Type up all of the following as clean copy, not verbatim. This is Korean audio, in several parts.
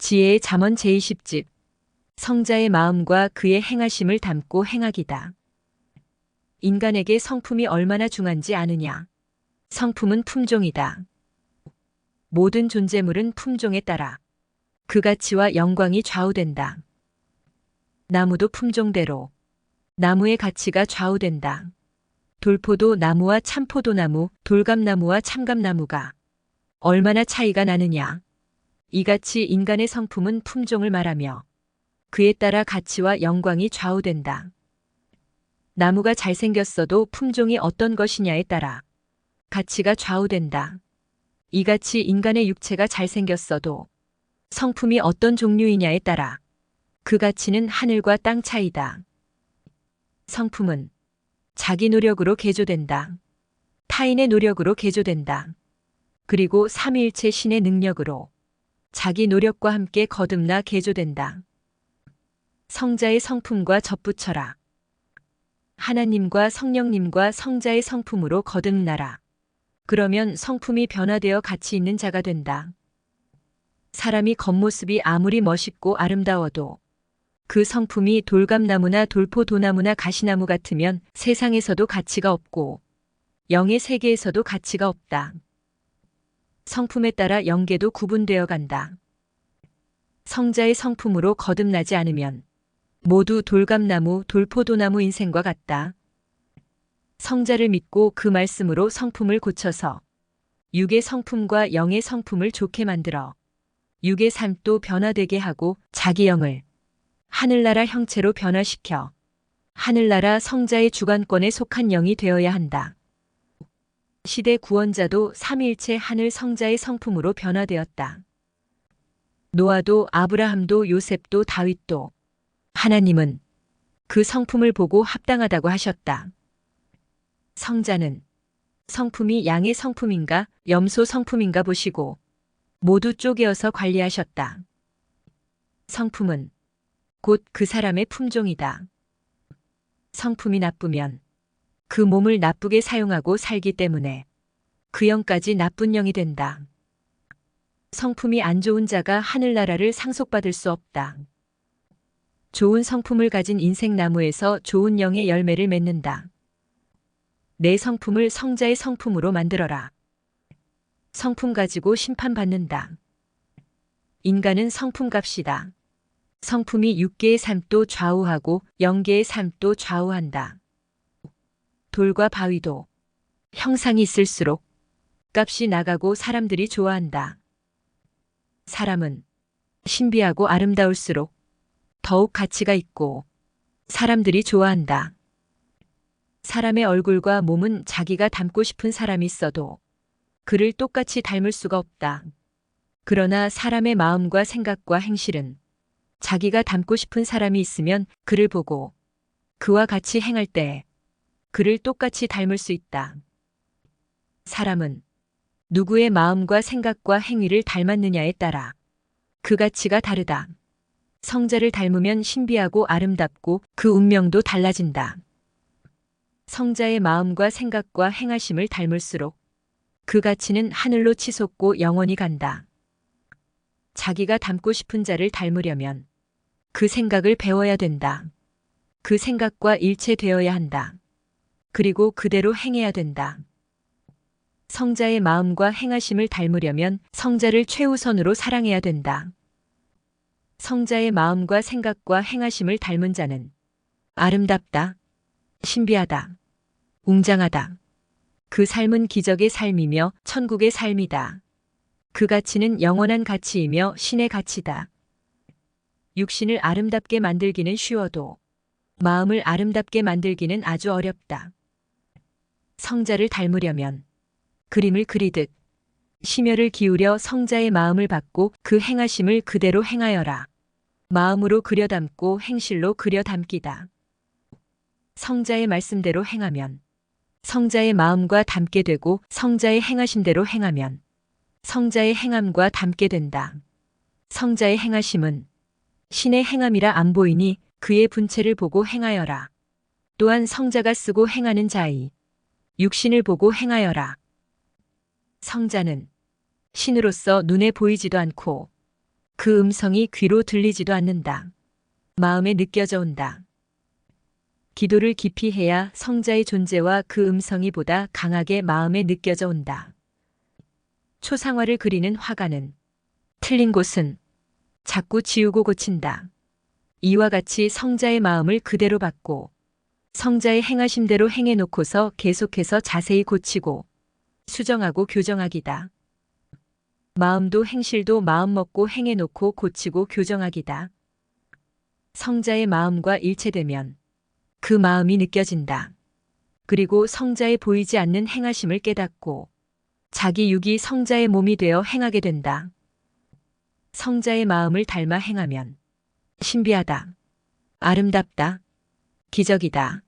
지혜의 잠언 제20집 성자의 마음과 그의 행하심을 담고 행하기다. 인간에게 성품이 얼마나 중한지 아느냐. 성품은 품종이다. 모든 존재물은 품종에 따라 그 가치와 영광이 좌우된다. 나무도 품종대로 나무의 가치가 좌우된다. 돌포도 나무와 참포도나무, 돌감나무와 참감나무가 얼마나 차이가 나느냐. 이같이 인간의 성품은 품종을 말하며 그에 따라 가치와 영광이 좌우된다. 나무가 잘생겼어도 품종이 어떤 것이냐에 따라 가치가 좌우된다. 이같이 인간의 육체가 잘생겼어도 성품이 어떤 종류이냐에 따라 그 가치는 하늘과 땅 차이다. 성품은 자기 노력으로 개조된다. 타인의 노력으로 개조된다. 그리고 삼위일체 신의 능력으로 자기 노력과 함께 거듭나 개조된다. 성자의 성품과 접붙여라. 하나님과 성령님과 성자의 성품으로 거듭나라. 그러면 성품이 변화되어 가치 있는 자가 된다. 사람이 겉모습이 아무리 멋있고 아름다워도 그 성품이 돌감나무나 돌포도나무나 가시나무 같으면 세상에서도 가치가 없고 영의 세계에서도 가치가 없다. 성품에 따라 영계도 구분되어 간다. 성자의 성품으로 거듭나지 않으면 모두 돌감나무, 돌포도나무 인생과 같다. 성자를 믿고 그 말씀으로 성품을 고쳐서 육의 성품과 영의 성품을 좋게 만들어 육의 삶도 변화되게 하고 자기 영을 하늘나라 형체로 변화시켜 하늘나라 성자의 주관권에 속한 영이 되어야 한다. 시대 구원자도 삼위일체 하늘 성자의 성품으로 변화되었다. 노아도 아브라함도 요셉도 다윗도 하나님은 그 성품을 보고 합당하다고 하셨다. 성자는 성품이 양의 성품인가 염소 성품인가 보시고 모두 쪼개어서 관리하셨다. 성품은 곧 그 사람의 품종이다. 성품이 나쁘면 그 몸을 나쁘게 사용하고 살기 때문에 그 영까지 나쁜 영이 된다. 성품이 안 좋은 자가 하늘나라를 상속받을 수 없다. 좋은 성품을 가진 인생나무에서 좋은 영의 열매를 맺는다. 내 성품을 성자의 성품으로 만들어라. 성품 가지고 심판받는다. 인간은 성품값이다. 성품이 육계의 삶도 좌우하고 영계의 삶도 좌우한다. 돌과 바위도 형상이 있을수록 값이 나가고 사람들이 좋아한다. 사람은 신비하고 아름다울수록 더욱 가치가 있고 사람들이 좋아한다. 사람의 얼굴과 몸은 자기가 닮고 싶은 사람이 있어도 그를 똑같이 닮을 수가 없다. 그러나 사람의 마음과 생각과 행실은 자기가 닮고 싶은 사람이 있으면 그를 보고 그와 같이 행할 때 그를 똑같이 닮을 수 있다. 사람은 누구의 마음과 생각과 행위를 닮았느냐에 따라 그 가치가 다르다. 성자를 닮으면 신비하고 아름답고 그 운명도 달라진다. 성자의 마음과 생각과 행하심을 닮을수록 그 가치는 하늘로 치솟고 영원히 간다. 자기가 닮고 싶은 자를 닮으려면 그 생각을 배워야 된다. 그 생각과 일체되어야 한다. 그리고 그대로 행해야 된다. 성자의 마음과 행하심을 닮으려면 성자를 최우선으로 사랑해야 된다. 성자의 마음과 생각과 행하심을 닮은 자는 아름답다, 신비하다, 웅장하다. 그 삶은 기적의 삶이며 천국의 삶이다. 그 가치는 영원한 가치이며 신의 가치다. 육신을 아름답게 만들기는 쉬워도 마음을 아름답게 만들기는 아주 어렵다. 성자를 닮으려면 그림을 그리듯 심혈을 기울여 성자의 마음을 받고 그 행하심을 그대로 행하여라. 마음으로 그려 담고 행실로 그려 담기다. 성자의 말씀대로 행하면 성자의 마음과 닮게 되고 성자의 행하심대로 행하면 성자의 행함과 닮게 된다. 성자의 행하심은 신의 행함이라 안 보이니 그의 분체를 보고 행하여라. 또한 성자가 쓰고 행하는 자의 육신을 보고 행하여라. 성자는 신으로서 눈에 보이지도 않고 그 음성이 귀로 들리지도 않는다. 마음에 느껴져 온다. 기도를 깊이 해야 성자의 존재와 그 음성이 보다 강하게 마음에 느껴져 온다. 초상화를 그리는 화가는 틀린 곳은 자꾸 지우고 고친다. 이와 같이 성자의 마음을 그대로 받고 성자의 행하심대로 행해놓고서 계속해서 자세히 고치고 수정하고 교정하기다. 마음도 행실도 마음 먹고 행해놓고 고치고 교정하기다. 성자의 마음과 일체되면 그 마음이 느껴진다. 그리고 성자의 보이지 않는 행하심을 깨닫고 자기 육이 성자의 몸이 되어 행하게 된다. 성자의 마음을 닮아 행하면 신비하다. 아름답다. 기적이다.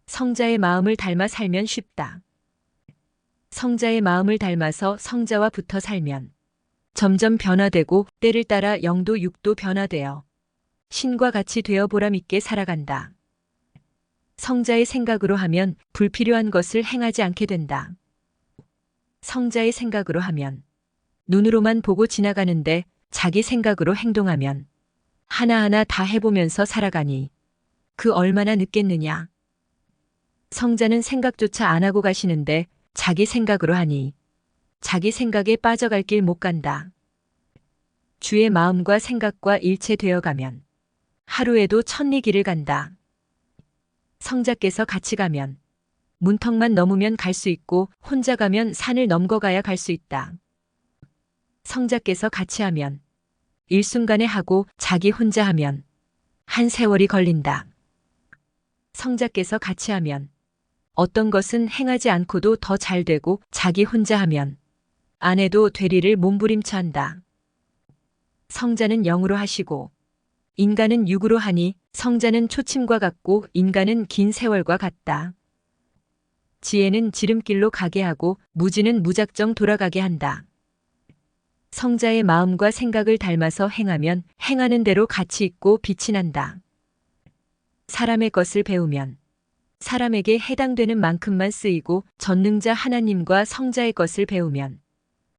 성자의 마음을 닮아 살면 쉽다. 성자의 마음을 닮아서 성자와 붙어 살면 점점 변화되고 때를 따라 영도 육도 변화되어 신과 같이 되어 보람있게 살아간다. 성자의 생각으로 하면 불필요한 것을 행하지 않게 된다. 성자의 생각으로 하면 눈으로만 보고 지나가는데 자기 생각으로 행동하면 하나하나 다 해보면서 살아가니 그 얼마나 늦겠느냐. 성자는 생각조차 안 하고 가시는데 자기 생각으로 하니 자기 생각에 빠져갈 길 못 간다. 주의 마음과 생각과 일체되어 가면 하루에도 천리 길을 간다. 성자께서 같이 가면 문턱만 넘으면 갈 수 있고 혼자 가면 산을 넘거가야 갈 수 있다. 성자께서 같이 하면 일순간에 하고 자기 혼자 하면 한 세월이 걸린다. 성자께서 같이 하면 어떤 것은 행하지 않고도 더 잘 되고 자기 혼자 하면 안 해도 되리를 몸부림쳐 한다. 성자는 영으로 하시고 인간은 육으로 하니 성자는 초침과 같고 인간은 긴 세월과 같다. 지혜는 지름길로 가게 하고 무지는 무작정 돌아가게 한다. 성자의 마음과 생각을 닮아서 행하면 행하는 대로 가치 있고 빛이 난다. 사람의 것을 배우면 사람에게 해당되는 만큼만 쓰이고 전능자 하나님과 성자의 것을 배우면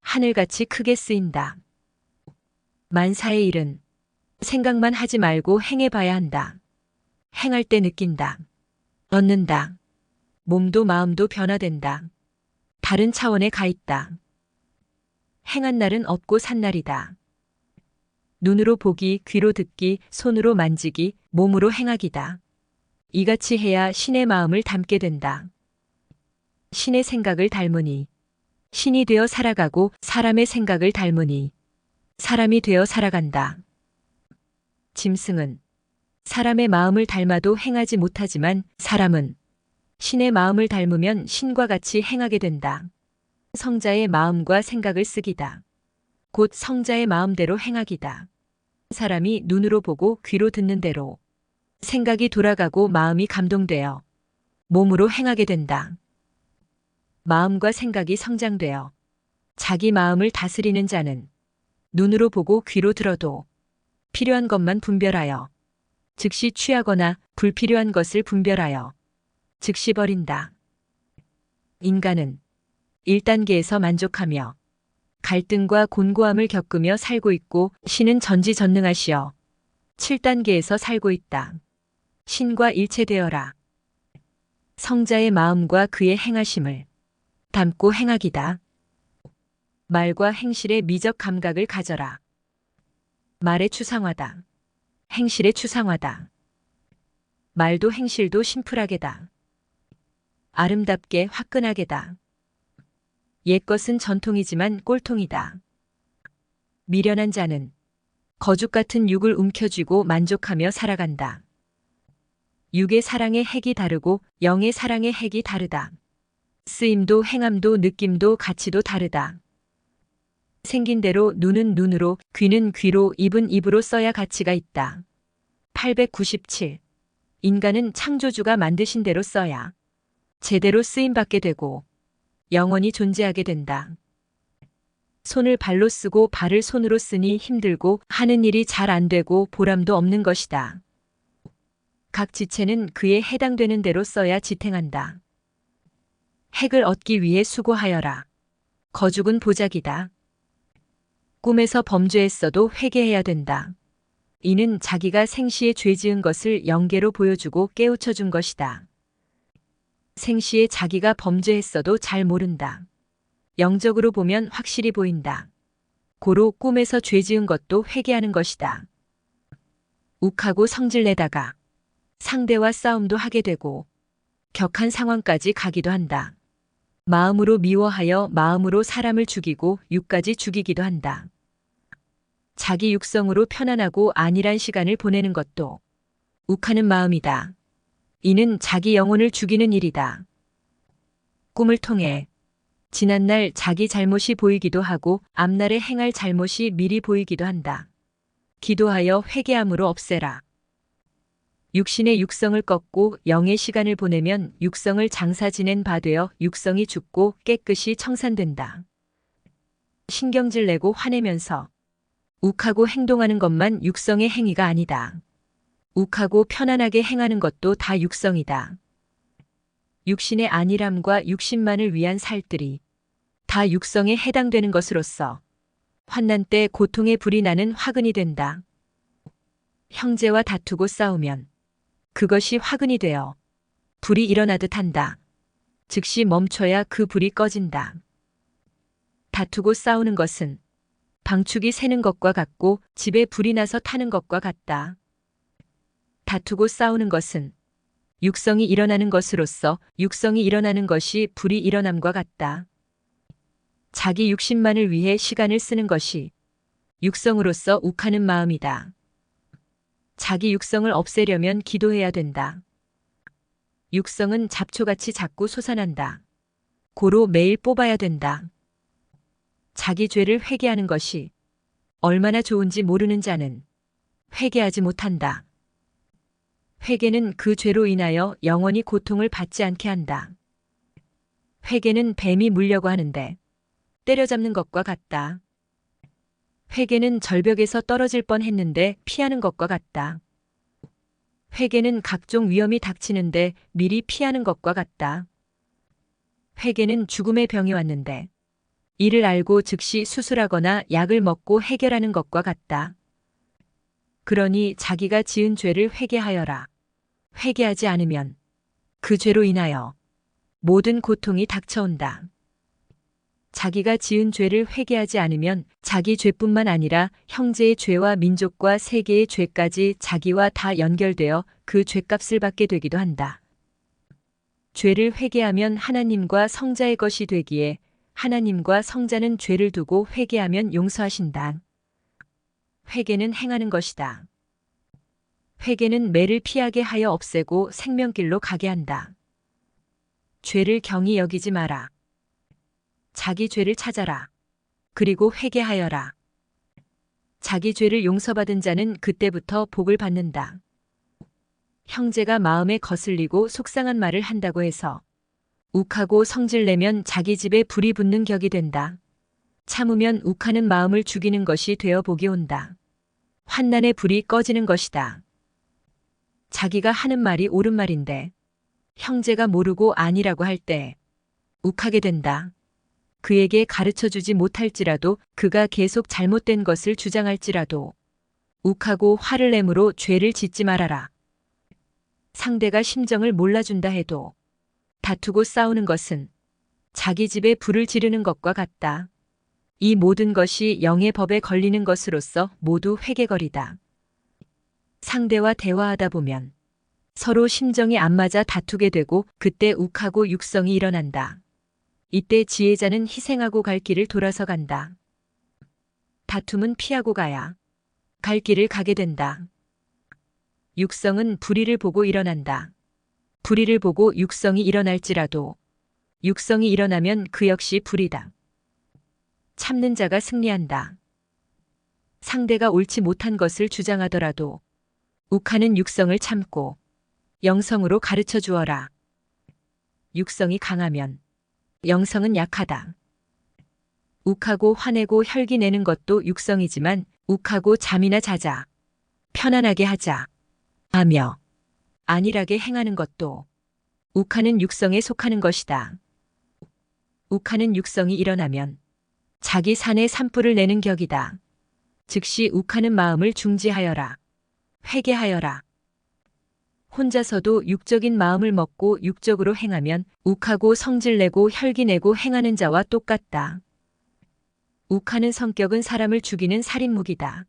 하늘같이 크게 쓰인다. 만사의 일은 생각만 하지 말고 행해봐야 한다. 행할 때 느낀다. 얻는다. 몸도 마음도 변화된다. 다른 차원에 가 있다. 행한 날은 얻고 산 날이다. 눈으로 보기, 귀로 듣기, 손으로 만지기, 몸으로 행하기다. 이같이 해야 신의 마음을 담게 된다. 신의 생각을 닮으니 신이 되어 살아가고 사람의 생각을 닮으니 사람이 되어 살아간다. 짐승은 사람의 마음을 닮아도 행하지 못하지만 사람은 신의 마음을 닮으면 신과 같이 행하게 된다. 성자의 마음과 생각을 쓰기다. 곧 성자의 마음대로 행하기다. 사람이 눈으로 보고 귀로 듣는 대로 생각이 돌아가고 마음이 감동되어 몸으로 행하게 된다. 마음과 생각이 성장되어 자기 마음을 다스리는 자는 눈으로 보고 귀로 들어도 필요한 것만 분별하여 즉시 취하거나 불필요한 것을 분별하여 즉시 버린다. 인간은 1단계에서 만족하며 갈등과 곤고함을 겪으며 살고 있고 신은 전지전능하시어 7단계에서 살고 있다. 신과 일체되어라. 성자의 마음과 그의 행하심을 담고 행하기다. 말과 행실의 미적 감각을 가져라. 말의 추상화다. 행실의 추상화다. 말도 행실도 심플하게다. 아름답게 화끈하게다. 옛것은 전통이지만 꼴통이다. 미련한 자는 거죽 같은 육을 움켜쥐고 만족하며 살아간다. 육의 사랑의 핵이 다르고 영의 사랑의 핵이 다르다. 쓰임도 행함도 느낌도 가치도 다르다. 생긴 대로 눈은 눈으로, 귀는 귀로, 입은 입으로 써야 가치가 있다. 897. 인간은 창조주가 만드신 대로 써야 제대로 쓰임받게 되고 영원히 존재하게 된다. 손을 발로 쓰고 발을 손으로 쓰니 힘들고 하는 일이 잘 안 되고 보람도 없는 것이다. 각 지체는 그에 해당되는 대로 써야 지탱한다. 핵을 얻기 위해 수고하여라. 거죽은 보자기다. 꿈에서 범죄했어도 회개해야 된다. 이는 자기가 생시에 죄 지은 것을 영계로 보여주고 깨우쳐 준 것이다. 생시에 자기가 범죄했어도 잘 모른다. 영적으로 보면 확실히 보인다. 고로 꿈에서 죄 지은 것도 회개하는 것이다. 욱하고 성질내다가 상대와 싸움도 하게 되고 격한 상황까지 가기도 한다. 마음으로 미워하여 마음으로 사람을 죽이고 육까지 죽이기도 한다. 자기 육성으로 편안하고 안일한 시간을 보내는 것도 욱하는 마음이다. 이는 자기 영혼을 죽이는 일이다. 꿈을 통해 지난날 자기 잘못이 보이기도 하고 앞날에 행할 잘못이 미리 보이기도 한다. 기도하여 회개함으로 없애라. 육신의 육성을 꺾고 영의 시간을 보내면 육성을 장사 지낸 바 되어 육성이 죽고 깨끗이 청산된다. 신경질 내고 화내면서 욱하고 행동하는 것만 육성의 행위가 아니다. 욱하고 편안하게 행하는 것도 다 육성이다. 육신의 안일함과 육신만을 위한 살들이 다 육성에 해당되는 것으로서 환난 때 고통의 불이 나는 화근이 된다. 형제와 다투고 싸우면 그것이 화근이 되어 불이 일어나듯 한다. 즉시 멈춰야 그 불이 꺼진다. 다투고 싸우는 것은 방축이 새는 것과 같고 집에 불이 나서 타는 것과 같다. 다투고 싸우는 것은 육성이 일어나는 것으로서 육성이 일어나는 것이 불이 일어남과 같다. 자기 육신만을 위해 시간을 쓰는 것이 육성으로서 욱하는 마음이다. 자기 육성을 없애려면 기도해야 된다. 육성은 잡초같이 자꾸 솟아난다. 고로 매일 뽑아야 된다. 자기 죄를 회개하는 것이 얼마나 좋은지 모르는 자는 회개하지 못한다. 회개는 그 죄로 인하여 영원히 고통을 받지 않게 한다. 회개는 뱀이 물려고 하는데 때려잡는 것과 같다. 회개는 절벽에서 떨어질 뻔했는데 피하는 것과 같다. 회개는 각종 위험이 닥치는데 미리 피하는 것과 같다. 회개는 죽음의 병이 왔는데 이를 알고 즉시 수술하거나 약을 먹고 해결하는 것과 같다. 그러니 자기가 지은 죄를 회개하여라. 회개하지 않으면 그 죄로 인하여 모든 고통이 닥쳐온다. 자기가 지은 죄를 회개하지 않으면 자기 죄뿐만 아니라 형제의 죄와 민족과 세계의 죄까지 자기와 다 연결되어 그 죄값을 받게 되기도 한다. 죄를 회개하면 하나님과 성자의 것이 되기에 하나님과 성자는 죄를 두고 회개하면 용서하신다. 회개는 행하는 것이다. 회개는 매를 피하게 하여 없애고 생명길로 가게 한다. 죄를 경히 여기지 마라. 자기 죄를 찾아라. 그리고 회개하여라. 자기 죄를 용서받은 자는 그때부터 복을 받는다. 형제가 마음에 거슬리고 속상한 말을 한다고 해서 욱하고 성질내면 자기 집에 불이 붙는 격이 된다. 참으면 욱하는 마음을 죽이는 것이 되어 복이 온다. 환난의 불이 꺼지는 것이다. 자기가 하는 말이 옳은 말인데 형제가 모르고 아니라고 할 때 욱하게 된다. 그에게 가르쳐주지 못할지라도 그가 계속 잘못된 것을 주장할지라도 욱하고 화를 내므로 죄를 짓지 말아라. 상대가 심정을 몰라준다 해도 다투고 싸우는 것은 자기 집에 불을 지르는 것과 같다. 이 모든 것이 영의 법에 걸리는 것으로서 모두 회개거리다. 상대와 대화하다 보면 서로 심정이 안 맞아 다투게 되고 그때 욱하고 육성이 일어난다. 이때 지혜자는 희생하고 갈 길을 돌아서 간다. 다툼은 피하고 가야 갈 길을 가게 된다. 육성은 불의를 보고 일어난다. 불의를 보고 육성이 일어날지라도 육성이 일어나면 그 역시 불이다. 참는 자가 승리한다. 상대가 옳지 못한 것을 주장하더라도 욱하는 육성을 참고 영성으로 가르쳐 주어라. 육성이 강하면 영성은 약하다. 욱하고 화내고 혈기 내는 것도 육성이지만 욱하고 잠이나 자자, 편안하게 하자 하며 안일하게 행하는 것도 욱하는 육성에 속하는 것이다. 욱하는 육성이 일어나면 자기 산에 산불을 내는 격이다. 즉시 욱하는 마음을 중지하여라. 회개하여라. 혼자서도 육적인 마음을 먹고 육적으로 행하면 욱하고 성질내고 혈기내고 행하는 자와 똑같다. 욱하는 성격은 사람을 죽이는 살인무기다.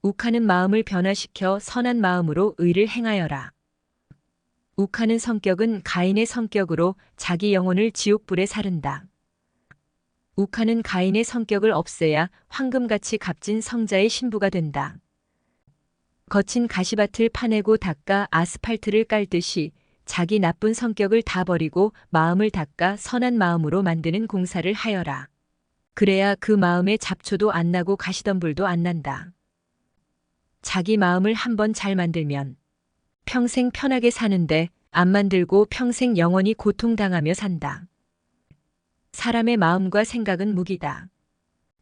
욱하는 마음을 변화시켜 선한 마음으로 의를 행하여라. 욱하는 성격은 가인의 성격으로 자기 영혼을 지옥불에 사른다. 욱하는 가인의 성격을 없애야 황금같이 값진 성자의 신부가 된다. 거친 가시밭을 파내고 닦아 아스팔트를 깔듯이 자기 나쁜 성격을 다 버리고 마음을 닦아 선한 마음으로 만드는 공사를 하여라. 그래야 그 마음에 잡초도 안 나고 가시덤불도 안 난다. 자기 마음을 한번 잘 만들면 평생 편하게 사는데 안 만들고 평생 영원히 고통당하며 산다. 사람의 마음과 생각은 무기다.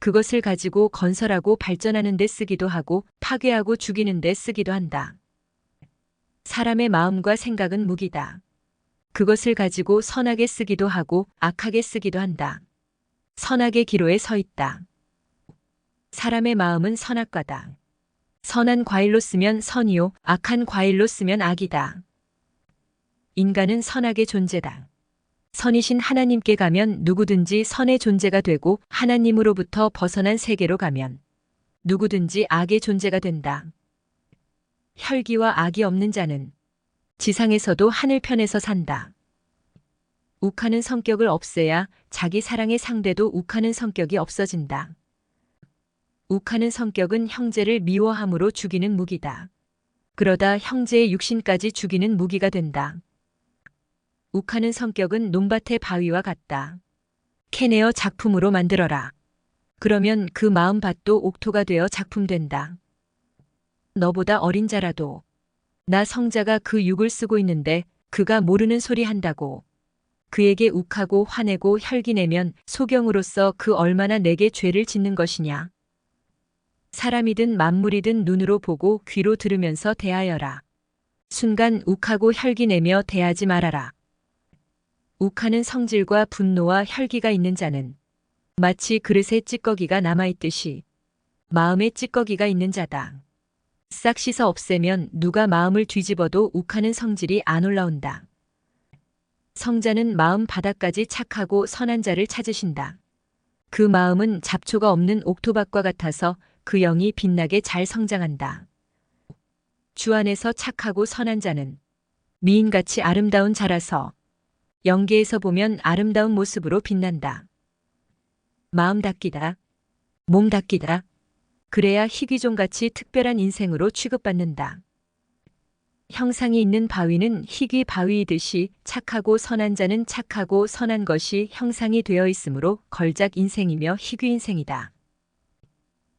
그것을 가지고 건설하고 발전하는 데 쓰기도 하고 파괴하고 죽이는 데 쓰기도 한다. 사람의 마음과 생각은 무기다. 그것을 가지고 선하게 쓰기도 하고 악하게 쓰기도 한다. 선악의 기로에 서 있다. 사람의 마음은 선악과다. 선한 과일로 쓰면 선이요, 악한 과일로 쓰면 악이다. 인간은 선악의 존재다. 선이신 하나님께 가면 누구든지 선의 존재가 되고 하나님으로부터 벗어난 세계로 가면 누구든지 악의 존재가 된다. 혈기와 악이 없는 자는 지상에서도 하늘편에서 산다. 욱하는 성격을 없애야 자기 사랑의 상대도 욱하는 성격이 없어진다. 욱하는 성격은 형제를 미워함으로 죽이는 무기다. 그러다 형제의 육신까지 죽이는 무기가 된다. 욱하는 성격은 논밭의 바위와 같다. 캐내어 작품으로 만들어라. 그러면 그 마음밭도 옥토가 되어 작품된다. 너보다 어린 자라도 나 성자가 그 육을 쓰고 있는데 그가 모르는 소리 한다고 그에게 욱하고 화내고 혈기내면 소경으로서 그 얼마나 내게 죄를 짓는 것이냐. 사람이든 만물이든 눈으로 보고 귀로 들으면서 대하여라. 순간 욱하고 혈기내며 대하지 말아라. 욱하는 성질과 분노와 혈기가 있는 자는 마치 그릇에 찌꺼기가 남아있듯이 마음에 찌꺼기가 있는 자다. 싹 씻어 없애면 누가 마음을 뒤집어도 욱하는 성질이 안 올라온다. 성자는 마음 바닥까지 착하고 선한 자를 찾으신다. 그 마음은 잡초가 없는 옥토밭과 같아서 그 영이 빛나게 잘 성장한다. 주 안에서 착하고 선한 자는 미인같이 아름다운 자라서 영계에서 보면 아름다운 모습으로 빛난다. 마음 닦이다. 몸 닦이다. 그래야 희귀종같이 특별한 인생으로 취급받는다. 형상이 있는 바위는 희귀 바위이듯이 착하고 선한 자는 착하고 선한 것이 형상이 되어 있으므로 걸작 인생이며 희귀 인생이다.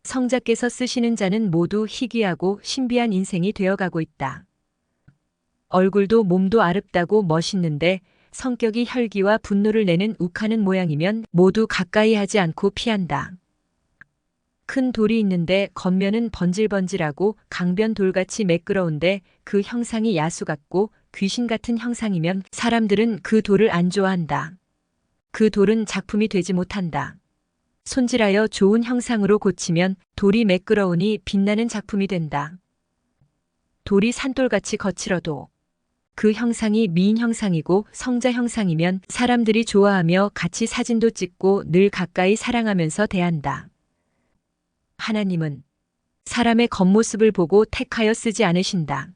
성자께서 쓰시는 자는 모두 희귀하고 신비한 인생이 되어가고 있다. 얼굴도 몸도 아름다고 멋있는데 성격이 혈기와 분노를 내는 욱하는 모양이면 모두 가까이 하지 않고 피한다. 큰 돌이 있는데 겉면은 번질번질하고 강변 돌같이 매끄러운데 그 형상이 야수 같고 귀신 같은 형상이면 사람들은 그 돌을 안 좋아한다. 그 돌은 작품이 되지 못한다. 손질하여 좋은 형상으로 고치면 돌이 매끄러우니 빛나는 작품이 된다. 돌이 산돌같이 거칠어도 그 형상이 미인 형상이고 성자 형상이면 사람들이 좋아하며 같이 사진도 찍고 늘 가까이 사랑하면서 대한다. 하나님은 사람의 겉모습을 보고 택하여 쓰지 않으신다.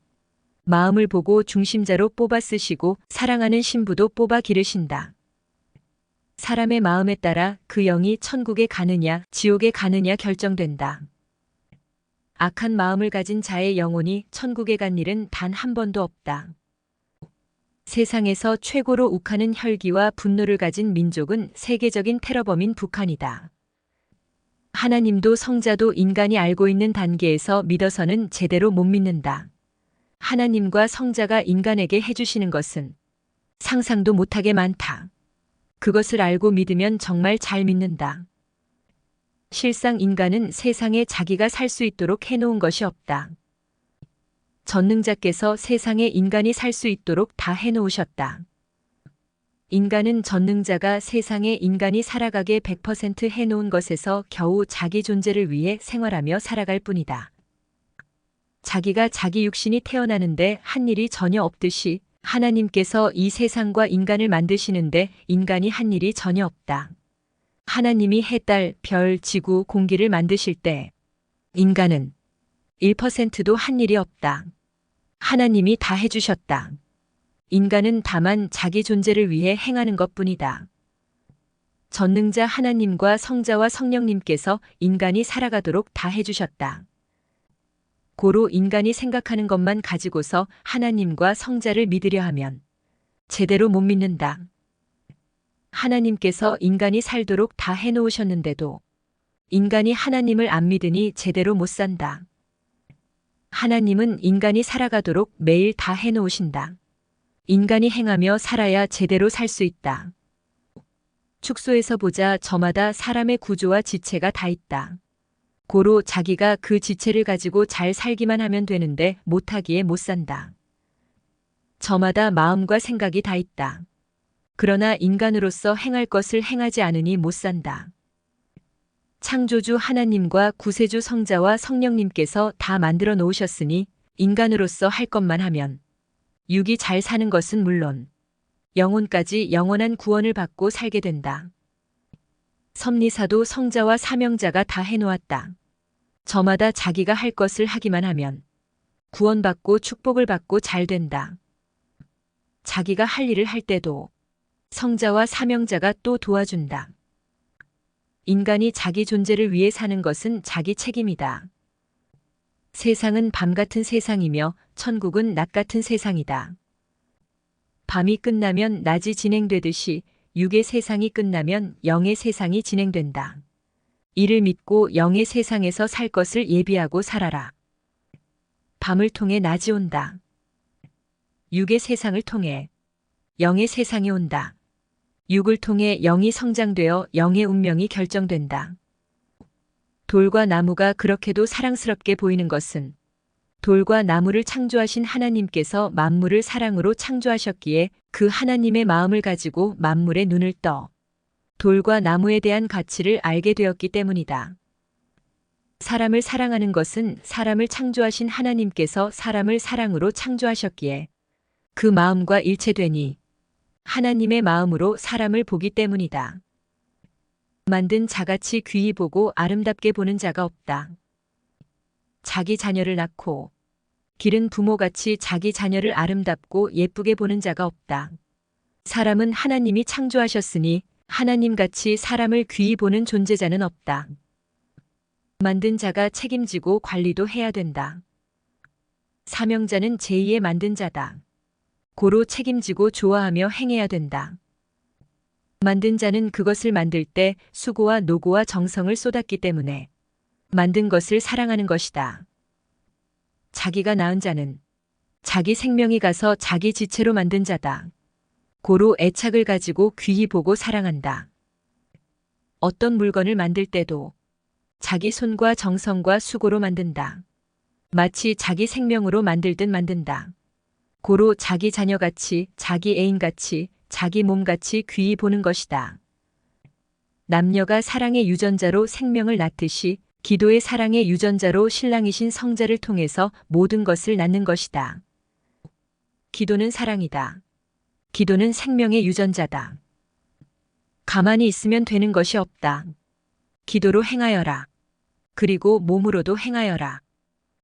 마음을 보고 중심자로 뽑아 쓰시고 사랑하는 신부도 뽑아 기르신다. 사람의 마음에 따라 그 영이 천국에 가느냐 지옥에 가느냐 결정된다. 악한 마음을 가진 자의 영혼이 천국에 간 일은 단 한 번도 없다. 세상에서 최고로 욱하는 혈기와 분노를 가진 민족은 세계적인 테러범인 북한이다. 하나님도 성자도 인간이 알고 있는 단계에서 믿어서는 제대로 못 믿는다. 하나님과 성자가 인간에게 해주시는 것은 상상도 못하게 많다. 그것을 알고 믿으면 정말 잘 믿는다. 실상 인간은 세상에 자기가 살 수 있도록 해놓은 것이 없다. 전능자께서 세상에 인간이 살 수 있도록 다 해놓으셨다. 인간은 전능자가 세상에 인간이 살아가게 100% 해놓은 것에서 겨우 자기 존재를 위해 생활하며 살아갈 뿐이다. 자기가 자기 육신이 태어나는데 한 일이 전혀 없듯이 하나님께서 이 세상과 인간을 만드시는데 인간이 한 일이 전혀 없다. 하나님이 해, 달, 별, 지구, 공기를 만드실 때 인간은 1%도 한 일이 없다. 하나님이 다 해주셨다. 인간은 다만 자기 존재를 위해 행하는 것뿐이다. 전능자 하나님과 성자와 성령님께서 인간이 살아가도록 다 해주셨다. 고로 인간이 생각하는 것만 가지고서 하나님과 성자를 믿으려 하면 제대로 못 믿는다. 하나님께서 인간이 살도록 다 해놓으셨는데도 인간이 하나님을 안 믿으니 제대로 못 산다. 하나님은 인간이 살아가도록 매일 다 해놓으신다. 인간이 행하며 살아야 제대로 살 수 있다. 축소해서 보자 저마다 사람의 구조와 지체가 다 있다. 고로 자기가 그 지체를 가지고 잘 살기만 하면 되는데 못하기에 못 산다. 저마다 마음과 생각이 다 있다. 그러나 인간으로서 행할 것을 행하지 않으니 못 산다. 창조주 하나님과 구세주 성자와 성령님께서 다 만들어 놓으셨으니 인간으로서 할 것만 하면 육이 잘 사는 것은 물론 영혼까지 영원한 구원을 받고 살게 된다. 섭리사도 성자와 사명자가 다 해놓았다. 저마다 자기가 할 것을 하기만 하면 구원받고 축복을 받고 잘 된다. 자기가 할 일을 할 때도 성자와 사명자가 또 도와준다. 인간이 자기 존재를 위해 사는 것은 자기 책임이다. 세상은 밤 같은 세상이며 천국은 낮 같은 세상이다. 밤이 끝나면 낮이 진행되듯이 육의 세상이 끝나면 영의 세상이 진행된다. 이를 믿고 영의 세상에서 살 것을 예비하고 살아라. 밤을 통해 낮이 온다. 육의 세상을 통해 영의 세상이 온다. 육을 통해 영이 성장되어 영의 운명이 결정된다. 돌과 나무가 그렇게도 사랑스럽게 보이는 것은 돌과 나무를 창조하신 하나님께서 만물을 사랑으로 창조하셨기에 그 하나님의 마음을 가지고 만물에 눈을 떠 돌과 나무에 대한 가치를 알게 되었기 때문이다. 사람을 사랑하는 것은 사람을 창조하신 하나님께서 사람을 사랑으로 창조하셨기에 그 마음과 일체되니 하나님의 마음으로 사람을 보기 때문이다. 만든 자같이 귀히 보고 아름답게 보는 자가 없다. 자기 자녀를 낳고 기른 부모같이 자기 자녀를 아름답고 예쁘게 보는 자가 없다. 사람은 하나님이 창조하셨으니 하나님같이 사람을 귀히 보는 존재자는 없다. 만든 자가 책임지고 관리도 해야 된다. 사명자는 제2의 만든 자다. 고로 책임지고 좋아하며 행해야 된다. 만든 자는 그것을 만들 때 수고와 노고와 정성을 쏟았기 때문에 만든 것을 사랑하는 것이다. 자기가 낳은 자는 자기 생명이 가서 자기 지체로 만든 자다. 고로 애착을 가지고 귀히 보고 사랑한다. 어떤 물건을 만들 때도 자기 손과 정성과 수고로 만든다. 마치 자기 생명으로 만들듯 만든다. 고로 자기 자녀같이, 자기 애인같이, 자기 몸같이 귀히 보는 것이다. 남녀가 사랑의 유전자로 생명을 낳듯이 기도의 사랑의 유전자로 신랑이신 성자를 통해서 모든 것을 낳는 것이다. 기도는 사랑이다. 기도는 생명의 유전자다. 가만히 있으면 되는 것이 없다. 기도로 행하여라. 그리고 몸으로도 행하여라.